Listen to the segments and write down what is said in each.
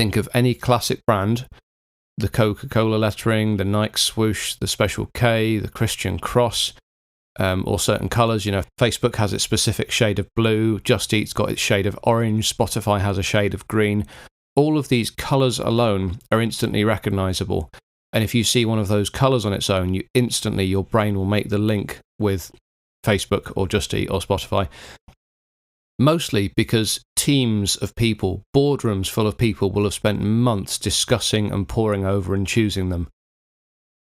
Think of any classic brand, the Coca-Cola lettering, the Nike swoosh, the Special K, the Christian cross, or certain colours. Facebook has its specific shade of blue, Just Eat's got its shade of orange, Spotify has a shade of green. All of these colours alone are instantly recognisable. And if you see one of those colours on its own, your brain will make the link with Facebook or Just Eat or Spotify. Mostly because teams of people, boardrooms full of people, will have spent months discussing and poring over and choosing them.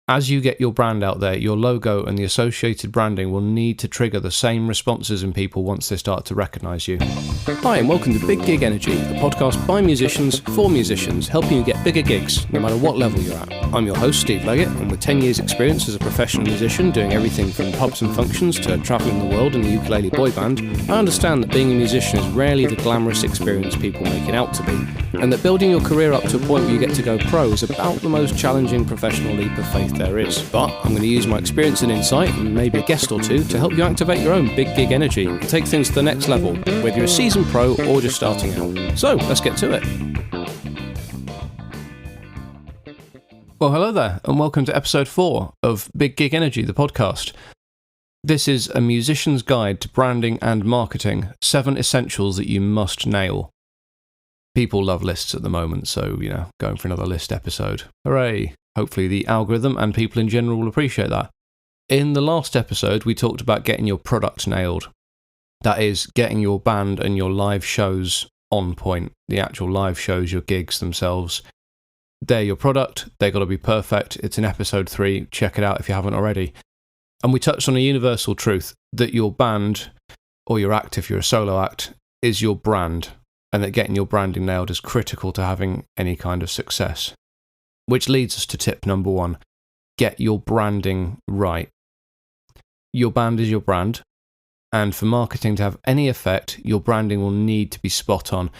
As you get your brand out there, your logo and the associated branding will need to trigger the same responses in people once they start to recognise you. Hi and welcome to Big Gig Energy, a podcast by musicians for musicians, helping you get bigger gigs, no matter what level you're at. I'm your host, Steve Leggett, and with 10 years experience as a professional musician, doing everything from pubs and functions to travelling the world in a ukulele boy band, I understand that being a musician is rarely the glamorous experience people make it out to be, and that building your career up to a point where you get to go pro is about the most challenging professional leap of faith there is. But I'm going to use my experience and insight, and maybe a guest or two, to help you activate your own big gig energy and take things to the next level, whether you're a seasoned pro or just starting out. So, let's get to it. Well, hello there, and welcome to Episode 4 of Big Gig Energy, the podcast. This is a musician's guide to branding and marketing, 7 essentials that you must nail. People love lists at the moment, so, going for another list episode. Hooray! Hopefully the algorithm and people in general will appreciate that. In the last episode, we talked about getting your product nailed. That is, getting your band and your live shows on point. The actual live shows, your gigs themselves. They're your product. They've got to be perfect. It's in episode 3. Check it out if you haven't already. And we touched on a universal truth that your band, or your act if you're a solo act, is your brand. And that getting your branding nailed is critical to having any kind of success. Which leads us to tip number 1. Get your branding right. Your band is your brand, and for marketing to have any effect, your branding will need to be spot on.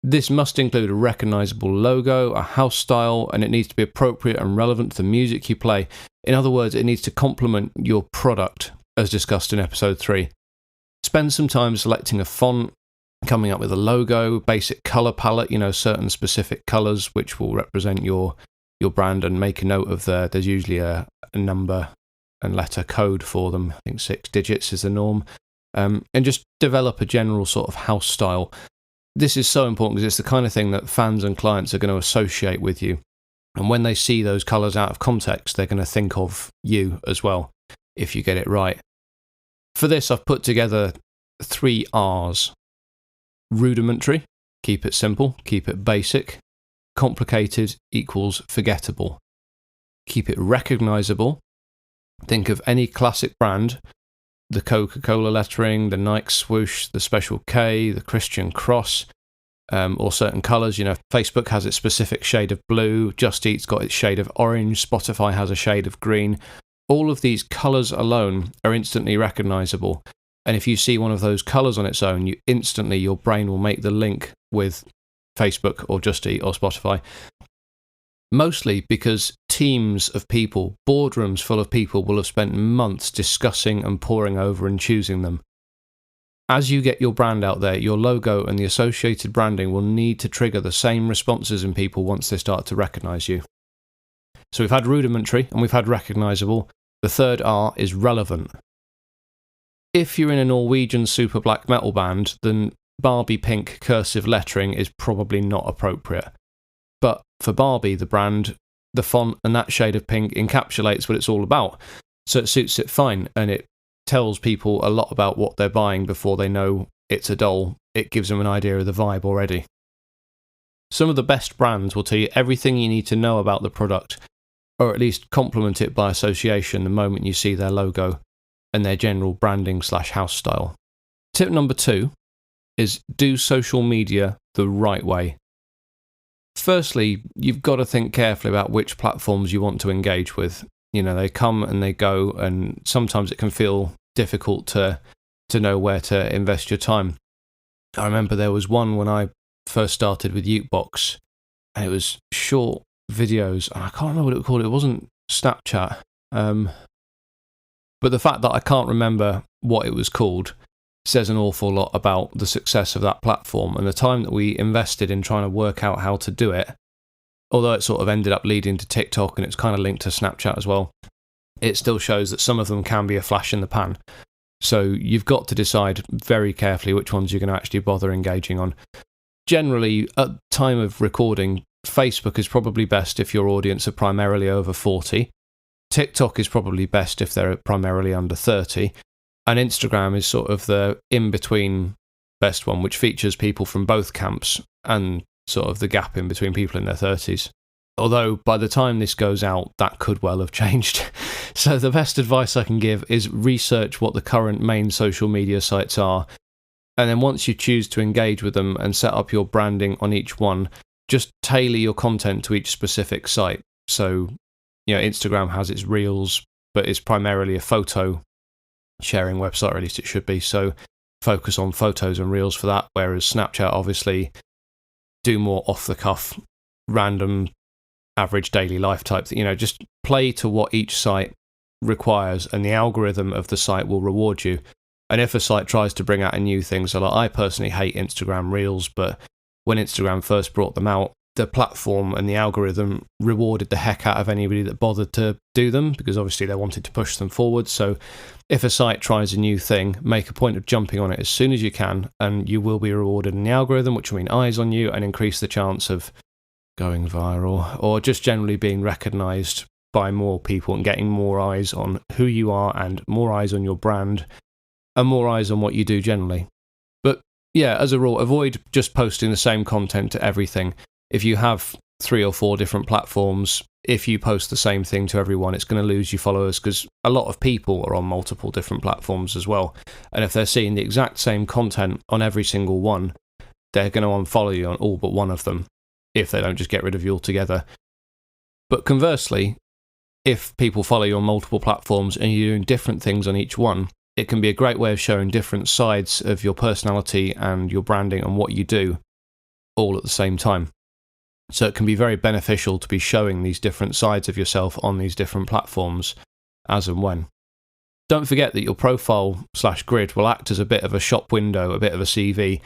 This must include a recognisable logo, a house style, and it needs to be appropriate and relevant to the music you play. In other words, it needs to complement your product, as discussed in episode 3. Spend some time selecting a font, coming up with a logo, basic colour palette, certain specific colours which will represent your brand, and make a note of there's usually a number and letter code for them. I think 6 digits is the norm. And just develop a general sort of house style. This is so important because it's the kind of thing that fans and clients are going to associate with you. And when they see those colours out of context, they're going to think of you as well, if you get it right. For this, I've put together 3 R's. Rudimentary, keep it simple, keep it basic. Complicated equals forgettable. Keep it recognisable. Think of any classic brand, the Coca-Cola lettering, the Nike swoosh, the Special K, the Christian cross, or certain colours. Facebook has its specific shade of blue, Just Eat's got its shade of orange, Spotify has a shade of green. All of these colours alone are instantly recognisable. And if you see one of those colours on its own, your brain will make the link with Facebook or Just Eat or Spotify. Mostly because teams of people, boardrooms full of people, will have spent months discussing and poring over and choosing them. As you get your brand out there, your logo and the associated branding will need to trigger the same responses in people once they start to recognise you. So we've had rudimentary and we've had recognisable. The third R is relevant. If you're in a Norwegian super black metal band, then Barbie pink cursive lettering is probably not appropriate. But for Barbie, the brand, the font and that shade of pink encapsulates what it's all about. So it suits it fine, and it tells people a lot about what they're buying before they know it's a doll. It gives them an idea of the vibe already. Some of the best brands will tell you everything you need to know about the product, or at least complement it by association the moment you see their logo and their general branding/house style. Tip number 2 is do social media the right way. Firstly, you've got to think carefully about which platforms you want to engage with. They come and they go, and sometimes it can feel difficult to know where to invest your time. I remember there was one when I first started with Ukebox, and it was short videos. I can't remember what it was called. It wasn't Snapchat. But the fact that I can't remember what it was called says an awful lot about the success of that platform and the time that we invested in trying to work out how to do it although it sort of ended up leading to TikTok and it's kind of linked to Snapchat as well, it still shows that some of them can be a flash in the pan. So you've got to decide very carefully which ones you're going to actually bother engaging on. Generally, at time of recording, Facebook is probably best if your audience are primarily over 40. TikTok is probably best if they're primarily under 30. And Instagram is sort of the in-between best one, which features people from both camps and sort of the gap in between people in their 30s. Although by the time this goes out, that could well have changed. So the best advice I can give is research what the current main social media sites are. And then once you choose to engage with them and set up your branding on each one, just tailor your content to each specific site. So, Instagram has its Reels, but it's primarily a photo sharing website, or at least it should be. So focus on photos and Reels for that. Whereas Snapchat, obviously, do more off the cuff, random, average daily life type thing. Just play to what each site requires, and the algorithm of the site will reward you. And if a site tries to bring out a new thing, so like I personally hate Instagram Reels, but when Instagram first brought them out, the platform and the algorithm rewarded the heck out of anybody that bothered to do them, because obviously they wanted to push them forward. So if a site tries a new thing, make a point of jumping on it as soon as you can, and you will be rewarded in the algorithm, which will mean eyes on you and increase the chance of going viral, or just generally being recognised by more people and getting more eyes on who you are and more eyes on your brand and more eyes on what you do generally. But yeah, as a rule, avoid just posting the same content to everything. If you have 3 or 4 different platforms, if you post the same thing to everyone, it's going to lose you followers, because a lot of people are on multiple different platforms as well. And if they're seeing the exact same content on every single one, they're going to unfollow you on all but one of them, if they don't just get rid of you altogether. But conversely, if people follow you on multiple platforms and you're doing different things on each one, it can be a great way of showing different sides of your personality and your branding and what you do all at the same time. So it can be very beneficial to be showing these different sides of yourself on these different platforms as and when. Don't forget that your profile/grid will act as a bit of a shop window, a bit of a CV.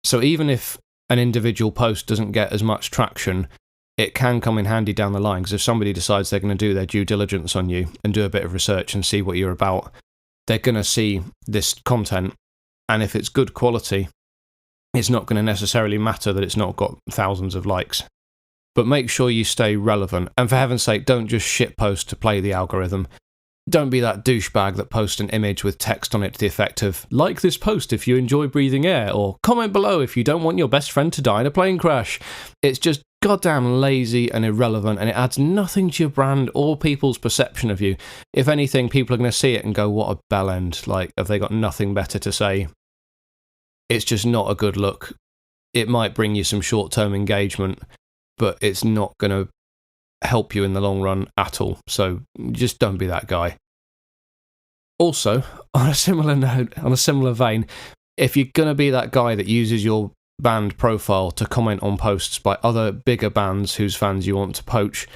So even if an individual post doesn't get as much traction, it can come in handy down the line, because if somebody decides they're going to do their due diligence on you and do a bit of research and see what you're about, they're going to see this content, and if it's good quality, it's not going to necessarily matter that it's not got thousands of likes. But make sure you stay relevant, and for heaven's sake, don't just shitpost to play the algorithm. Don't be that douchebag that posts an image with text on it to the effect of, like this post if you enjoy breathing air, or comment below if you don't want your best friend to die in a plane crash. It's just goddamn lazy and irrelevant, and it adds nothing to your brand or people's perception of you. If anything, people are going to see it and go, what a bellend, like, have they got nothing better to say? It's just not a good look. It might bring you some short-term engagement, but it's not going to help you in the long run at all. So just don't be that guy. Also, on a similar note, on a similar vein, if you're going to be that guy that uses your band profile to comment on posts by other bigger bands whose fans you want to poach,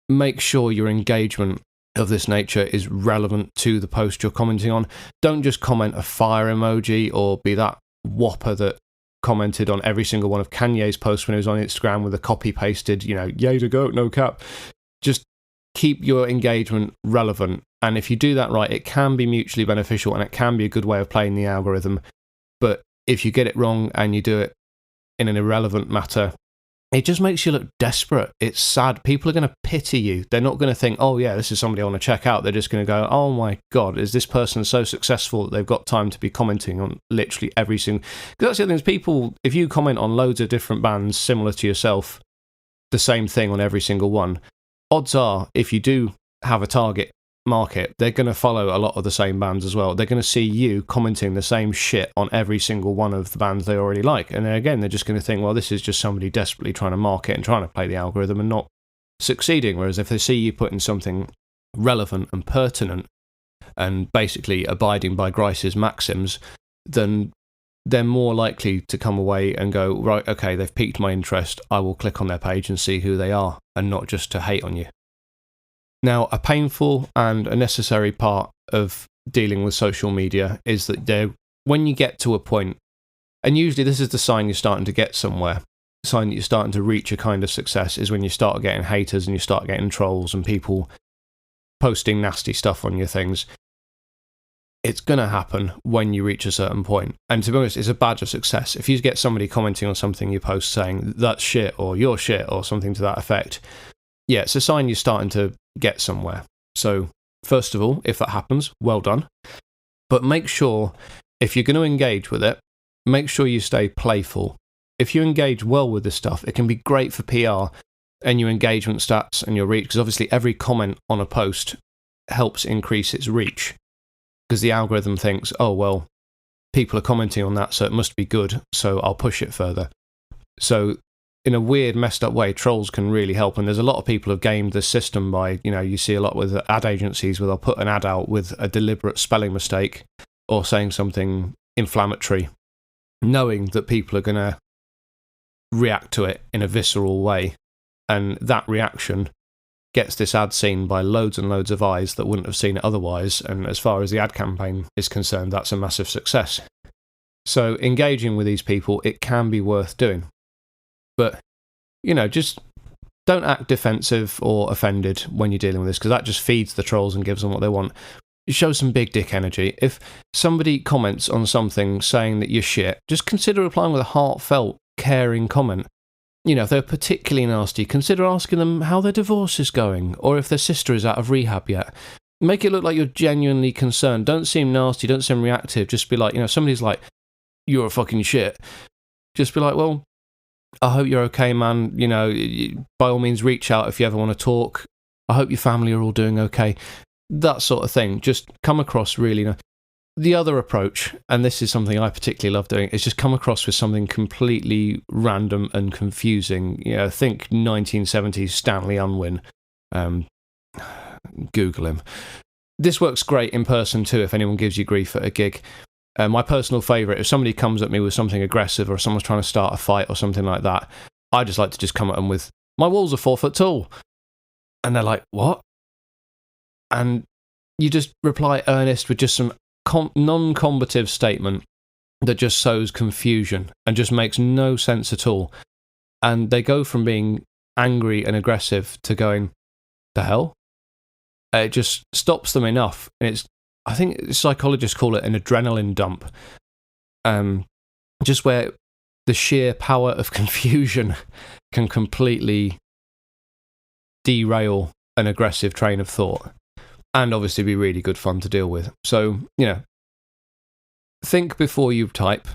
make sure your engagement of this nature is relevant to the post you're commenting on. Don't just comment a fire emoji or be that whopper that commented on every single one of Kanye's posts when he was on Instagram with a copy-pasted, yay to go, no cap. Just keep your engagement relevant. And if you do that right, it can be mutually beneficial and it can be a good way of playing the algorithm. But if you get it wrong and you do it in an irrelevant matter, it just makes you look desperate. It's sad. People are going to pity you. They're not going to think, oh yeah, this is somebody I want to check out. They're just going to go, oh my God, is this person so successful that they've got time to be commenting on literally every single... Because that's the other thing is people, if you comment on loads of different bands similar to yourself, the same thing on every single one, odds are, if you do have a target market, they're going to follow a lot of the same bands as well. They're going to see you commenting the same shit on every single one of the bands they already like. And then again, they're just going to think, well, this is just somebody desperately trying to market and trying to play the algorithm and not succeeding. Whereas if they see you putting something relevant and pertinent and basically abiding by Grice's maxims, then they're more likely to come away and go, right, okay, they've piqued my interest. I will click on their page and see who they are, and not just to hate on you. Now, a painful and a necessary part of dealing with social media is that when you get to a point, and usually this is the sign you're starting to get somewhere, sign that you're starting to reach a kind of success is when you start getting haters and you start getting trolls and people posting nasty stuff on your things. It's going to happen when you reach a certain point. And to be honest, it's a badge of success. If you get somebody commenting on something you post saying, that's shit, or you're shit, or something to that effect, yeah, it's a sign you're starting to get somewhere. So, first of all, if that happens, well done. But make sure, if you're going to engage with it, make sure you stay playful. If you engage well with this stuff, it can be great for PR and your engagement stats and your reach, because obviously every comment on a post helps increase its reach. Because the algorithm thinks, oh, well, people are commenting on that, so it must be good, so I'll push it further. So in a weird, messed up way, trolls can really help. And there's a lot of people who have gamed this system by, you see a lot with ad agencies where they'll put an ad out with a deliberate spelling mistake or saying something inflammatory, knowing that people are going to react to it in a visceral way. And that reaction gets this ad seen by loads and loads of eyes that wouldn't have seen it otherwise, and as far as the ad campaign is concerned, that's a massive success. So engaging with these people, it can be worth doing. But, just don't act defensive or offended when you're dealing with this, because that just feeds the trolls and gives them what they want. Show some big dick energy. If somebody comments on something saying that you're shit, just consider replying with a heartfelt, caring comment. If they're particularly nasty, consider asking them how their divorce is going, or if their sister is out of rehab yet. Make it look like you're genuinely concerned. Don't seem nasty, don't seem reactive. Just be like, somebody's like, you're a fucking shit. Just be like, well, I hope you're okay, man. By all means, reach out if you ever want to talk. I hope your family are all doing okay. That sort of thing. Just come across really. The other approach, and this is something I particularly love doing, is just come across with something completely random and confusing. Think 1970s Stanley Unwin. Google him. This works great in person too if anyone gives you grief at a gig. My personal favourite, if somebody comes at me with something aggressive or someone's trying to start a fight or something like that, I just like to just come at them with, my walls are 4 foot tall. And they're like, what? And you just reply earnest with just some non-combative statement that just sows confusion and just makes no sense at all. And they go from being angry and aggressive to going, the hell? It just stops them enough. And I think psychologists call it an adrenaline dump. Just where the sheer power of confusion can completely derail an aggressive train of thought. And obviously be really good fun to deal with. So, think before you type.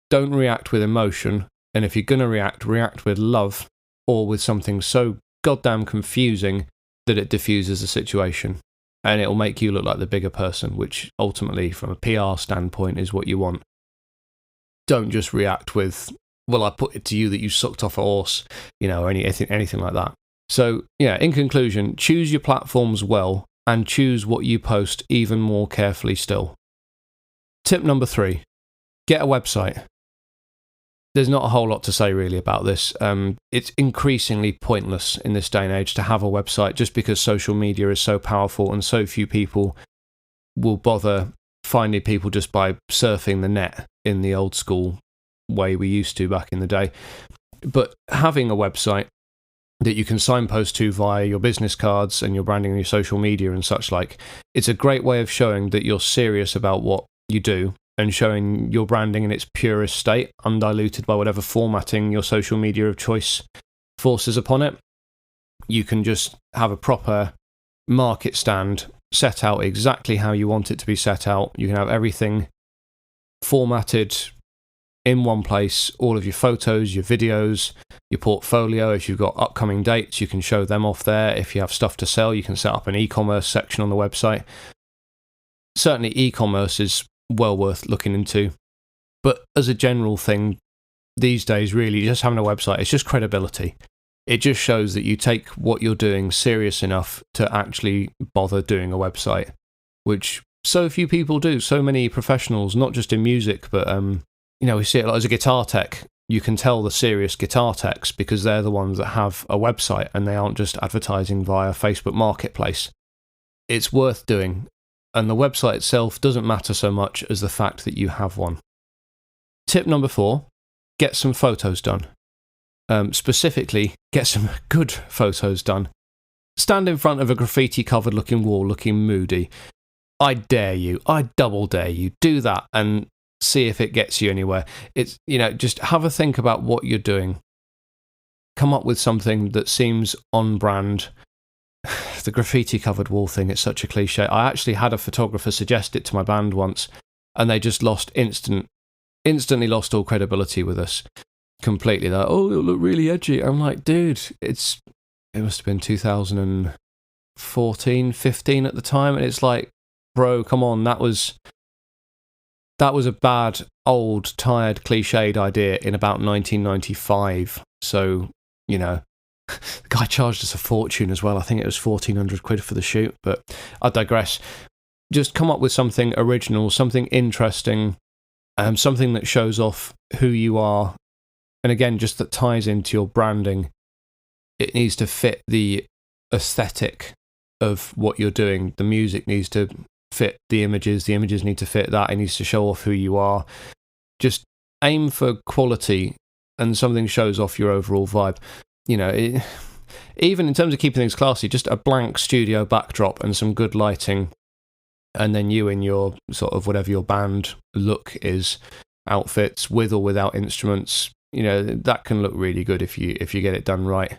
Don't react with emotion. And if you're going to react with love or with something so goddamn confusing that it diffuses the situation. And it'll make you look like the bigger person, which ultimately, from a PR standpoint, is what you want. Don't just react with, well, I put it to you that you sucked off a horse, or anything like that. So, in conclusion, choose your platforms well, and choose what you post even more carefully still. Tip number 3, get a website. There's not a whole lot to say really about this. It's increasingly pointless in this day and age to have a website just because social media is so powerful and so few people will bother finding people just by surfing the net in the old school way we used to back in the day. But having a website that you can signpost to via your business cards and your branding and your social media and such like, it's a great way of showing that you're serious about what you do and showing your branding in its purest state, undiluted by whatever formatting your social media of choice forces upon it. You can just have a proper market stand set out exactly how you want it to be set out. You can have everything formatted in one place, all of your photos, your videos, your portfolio. If you've got upcoming dates, you can show them off there. If you have stuff to sell, you can set up an e-commerce section on the website. Certainly e-commerce is well worth looking into. But as a general thing, these days, really, just having a website, it's just credibility. It just shows that you take what you're doing serious enough to actually bother doing a website, which so few people do. So many professionals, not just in music, but we see it a lot as a guitar tech. You can tell the serious guitar techs because they're the ones that have a website and they aren't just advertising via Facebook Marketplace. It's worth doing, and the website itself doesn't matter so much as the fact that you have one. Tip number 4, get some photos done. Specifically, get some good photos done. Stand in front of a graffiti-covered looking wall looking moody. I dare you, I double dare you, do that and see if it gets you anywhere. It's, just have a think about what you're doing. Come up with something that seems on brand. The graffiti-covered wall thing, it's such a cliche. I actually had a photographer suggest it to my band once, and they just instantly lost all credibility with us. Completely. Like, oh, it'll look really edgy. I'm like, dude, it must have been 2014, 15 at the time, and it's like, bro, come on, that was a bad, old, tired, cliched idea in about 1995. So, the guy charged us a fortune as well. I think it was 1,400 quid for the shoot, but I digress. Just come up with something original, something interesting, something that shows off who you are. And again, just that ties into your branding. It needs to fit the aesthetic of what you're doing. The music needs to fit the images need to fit that. It needs to show off who you are. Just aim for quality and something shows off your overall vibe. Even in terms of keeping things classy, just a blank studio backdrop and some good lighting, and then you in your sort of whatever your band look is, outfits with or without instruments, that can look really good if you get it done right.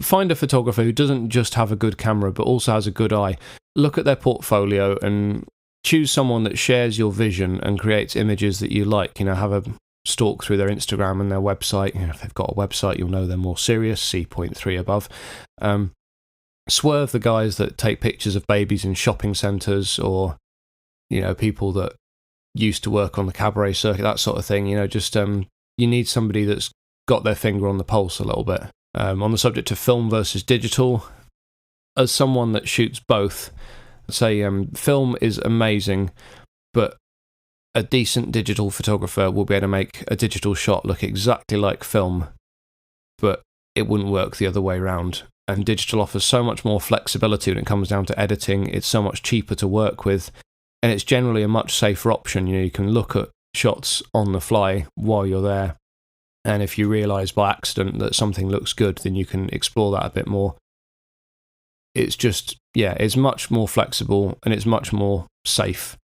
Find a photographer who doesn't just have a good camera but also has a good eye. Look at their portfolio and choose someone that shares your vision and creates images that you like. Have a stalk through their Instagram and their website. If they've got a website, you'll know they're more serious. See point 3 above. Swerve the guys that take pictures of babies in shopping centres, or people that used to work on the cabaret circuit, that sort of thing. You need somebody that's got their finger on the pulse a little bit. On the subject of film versus digital, as someone that shoots both, say film is amazing, but a decent digital photographer will be able to make a digital shot look exactly like film, but it wouldn't work the other way around. And digital offers so much more flexibility when it comes down to editing. It's so much cheaper to work with, and it's generally a much safer option. You can look at shots on the fly while you're there, and if you realise by accident that something looks good, then you can explore that a bit more. It's just, it's much more flexible and it's much more safe.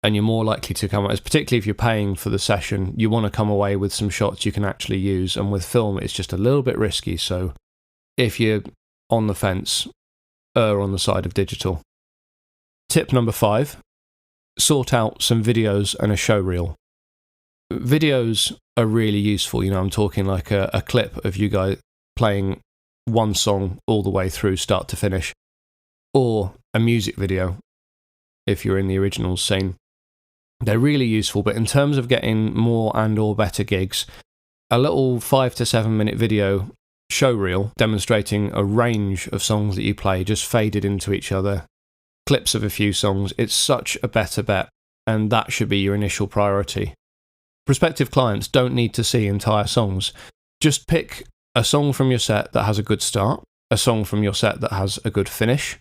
And you're more likely to come, particularly if you're paying for the session, you want to come away with some shots you can actually use. And with film, it's just a little bit risky. So if you're on the fence, err on the side of digital. Tip number 5, sort out some videos and a show reel. Videos are really useful. I'm talking like a clip of you guys playing one song all the way through, start to finish, or a music video if you're in the originals scene. They're really useful, but in terms of getting more and or better gigs, a little 5 to 7 minute video show reel demonstrating a range of songs that you play, just faded into each other, clips of a few songs, it's such a better bet, and that should be your initial priority. Prospective clients don't need to see entire songs. Just pick a song from your set that has a good start, a song from your set that has a good finish,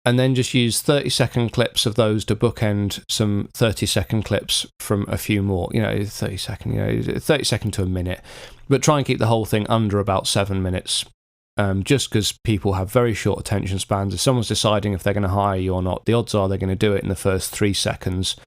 and then just use 30-second clips of those to bookend some 30-second clips from a few more. 30 second to a minute. But try and keep the whole thing under about 7 minutes. Just because people have very short attention spans. If someone's deciding if they're going to hire you or not, the odds are they're going to do it in the first 3 seconds.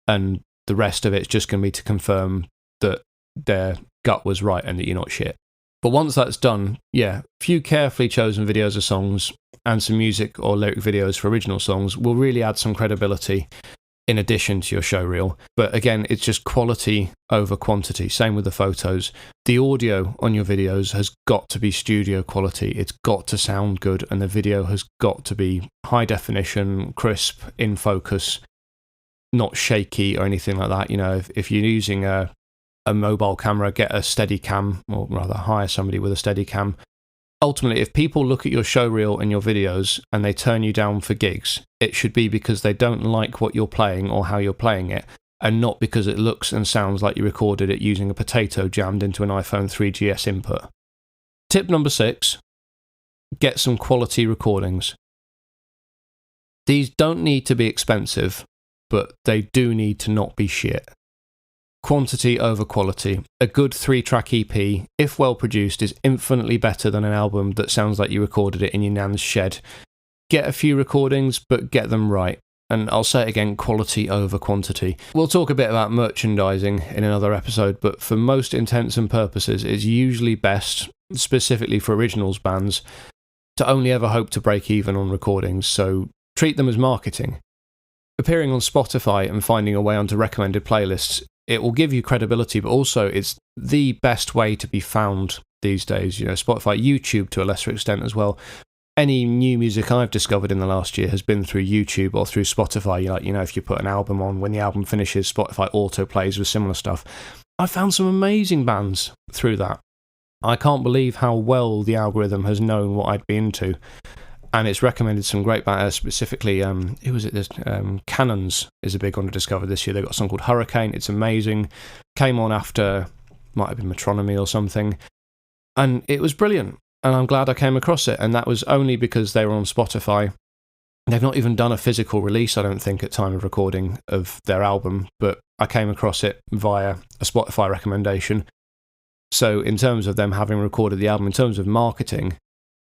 And the rest of it's just going to be to confirm that their gut was right and that you're not shit. But once that's done, a few carefully chosen videos of songs and some music or lyric videos for original songs will really add some credibility in addition to your show reel. But again, it's just quality over quantity. Same with the photos. The audio on your videos has got to be studio quality. It's got to sound good, and the video has got to be high definition, crisp, in focus, not shaky or anything like that. If you're using a mobile camera, get a steady cam, or rather hire somebody with a steady cam. Ultimately, if people look at your show reel and your videos and they turn you down for gigs, it should be because they don't like what you're playing or how you're playing it, and not because it looks and sounds like you recorded it using a potato jammed into an iPhone 3GS input. Tip number 6, get some quality recordings. These don't need to be expensive, but they do need to not be shit. quantity over quality. A good 3-track EP, if well produced, is infinitely better than an album that sounds like you recorded it in your nan's shed. Get a few recordings, but get them right. And I'll say it again, quality over quantity. We'll talk a bit about merchandising in another episode, but for most intents and purposes, it's usually best, specifically for originals bands, to only ever hope to break even on recordings, so treat them as marketing. Appearing on Spotify and finding a way onto recommended playlists, it will give you credibility, but also it's the best way to be found these days. Spotify, YouTube to a lesser extent as well. Any new music I've discovered in the last year has been through YouTube or through Spotify. If you put an album on, when the album finishes, Spotify auto plays with similar stuff. I found some amazing bands through that. I can't believe how well the algorithm has known what I'd be into. And it's recommended some great bands, specifically, who was it? Cannons is a big one to discover this year. They've got a song called Hurricane. It's amazing. Came on after, might have been Metronomy or something. And it was brilliant. And I'm glad I came across it. And that was only because they were on Spotify. They've not even done a physical release, I don't think, at time of recording of their album. But I came across it via a Spotify recommendation. So in terms of them having recorded the album, in terms of marketing,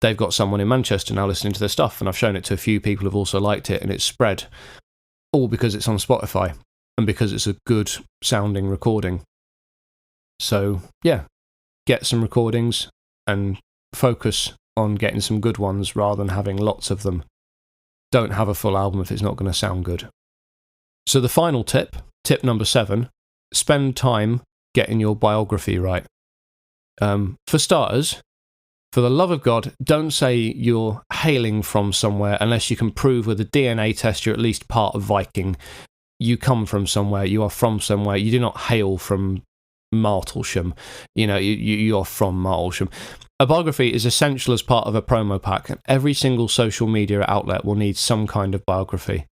they've got someone in Manchester now listening to their stuff, and I've shown it to a few people who've also liked it, and it's spread, all because it's on Spotify, and because it's a good sounding recording. So, yeah, get some recordings, and focus on getting some good ones, rather than having lots of them. Don't have a full album if it's not going to sound good. So the final tip number 7, spend time getting your biography right. For starters, for the love of God, don't say you're hailing from somewhere unless you can prove with a DNA test you're at least part of Viking. You come from somewhere, you are from somewhere, you do not hail from Martlesham. You're from Martlesham. A biography is essential as part of a promo pack, and every single social media outlet will need some kind of biography.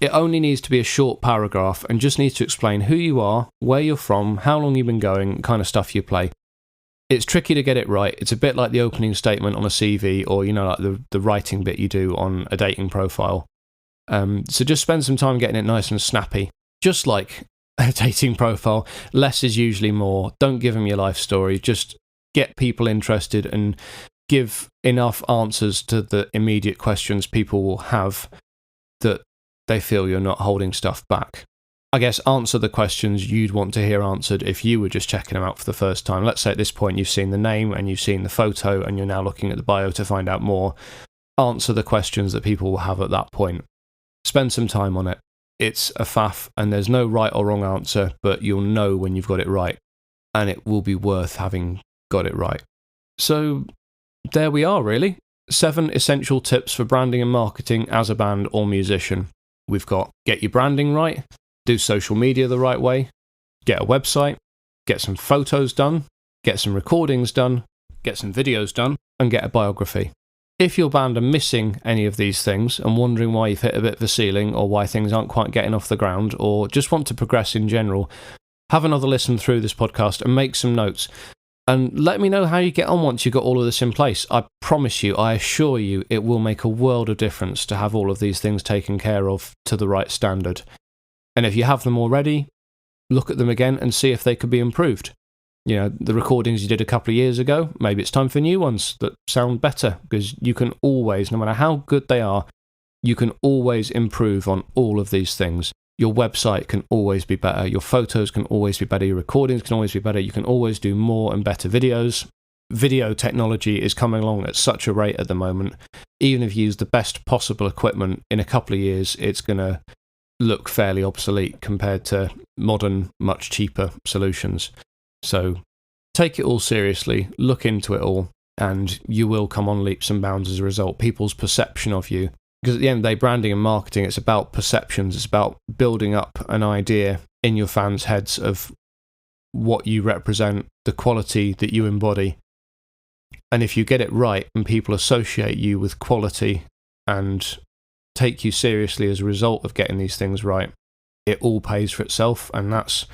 It only needs to be a short paragraph and just needs to explain who you are, where you're from, how long you've been going, kind of stuff you play. It's tricky to get it right. It's a bit like the opening statement on a CV, or, like the writing bit you do on a dating profile. So just spend some time getting it nice and snappy. Just like a dating profile, less is usually more. Don't give them your life story. Just get people interested and give enough answers to the immediate questions people will have that they feel you're not holding stuff back. I guess answer the questions you'd want to hear answered if you were just checking them out for the first time. Let's say at this point you've seen the name and you've seen the photo and you're now looking at the bio to find out more. Answer the questions that people will have at that point. Spend some time on it. It's a faff and there's no right or wrong answer, but you'll know when you've got it right. And it will be worth having got it right. So there we are, really. 7 essential tips for branding and marketing as a band or musician. We've got get your branding right, do social media the right way, get a website, get some photos done, get some recordings done, get some videos done, and get a biography. If your band are missing any of these things and wondering why you've hit a bit of a ceiling or why things aren't quite getting off the ground or just want to progress in general, have another listen through this podcast and make some notes. And let me know how you get on once you've got all of this in place. I promise you, I assure you, it will make a world of difference to have all of these things taken care of to the right standard. And if you have them already, look at them again and see if they could be improved. The recordings you did a couple of years ago, maybe it's time for new ones that sound better, because you can always, no matter how good they are, you can always improve on all of these things. Your website can always be better. Your photos can always be better. Your recordings can always be better. You can always do more and better videos. Video technology is coming along at such a rate at the moment. Even if you use the best possible equipment, in a couple of years, it's going to look fairly obsolete compared to modern, much cheaper solutions. So take it all seriously, look into it all, and you will come on leaps and bounds as a result. People's perception of you. Because at the end of the day, branding and marketing, it's about perceptions. It's about building up an idea in your fans' heads of what you represent, the quality that you embody. And if you get it right and people associate you with quality and take you seriously as a result of getting these things right, it all pays for itself. And that's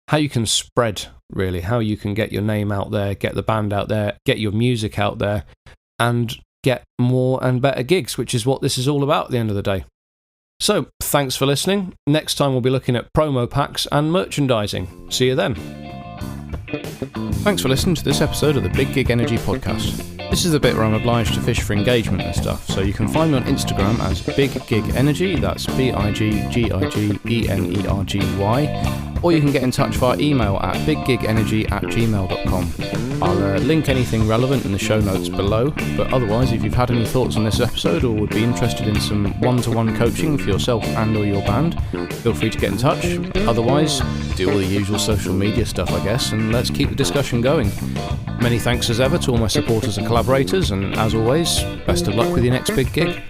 how you can spread, really, how you can get your name out there, get the band out there, get your music out there, and get more and better gigs, which is what this is all about at the end of the day. So, thanks for listening. Next time we'll be looking at promo packs and merchandising. See you then. Thanks for listening to this episode of the Big Gig Energy podcast. This is the bit where I'm obliged to fish for engagement and stuff, so you can find me on Instagram as Big Gig Energy, that's BIGGIGENERGY, or you can get in touch via email at biggigenergy@gmail.com. I'll link anything relevant in the show notes below, but otherwise, if you've had any thoughts on this episode or would be interested in some one-to-one coaching for yourself and or your band, feel free to get in touch. Otherwise, do all the usual social media stuff, I guess, and let's keep the discussion going. Many thanks as ever to all my supporters and collaborators, and as always, best of luck with your next big gig.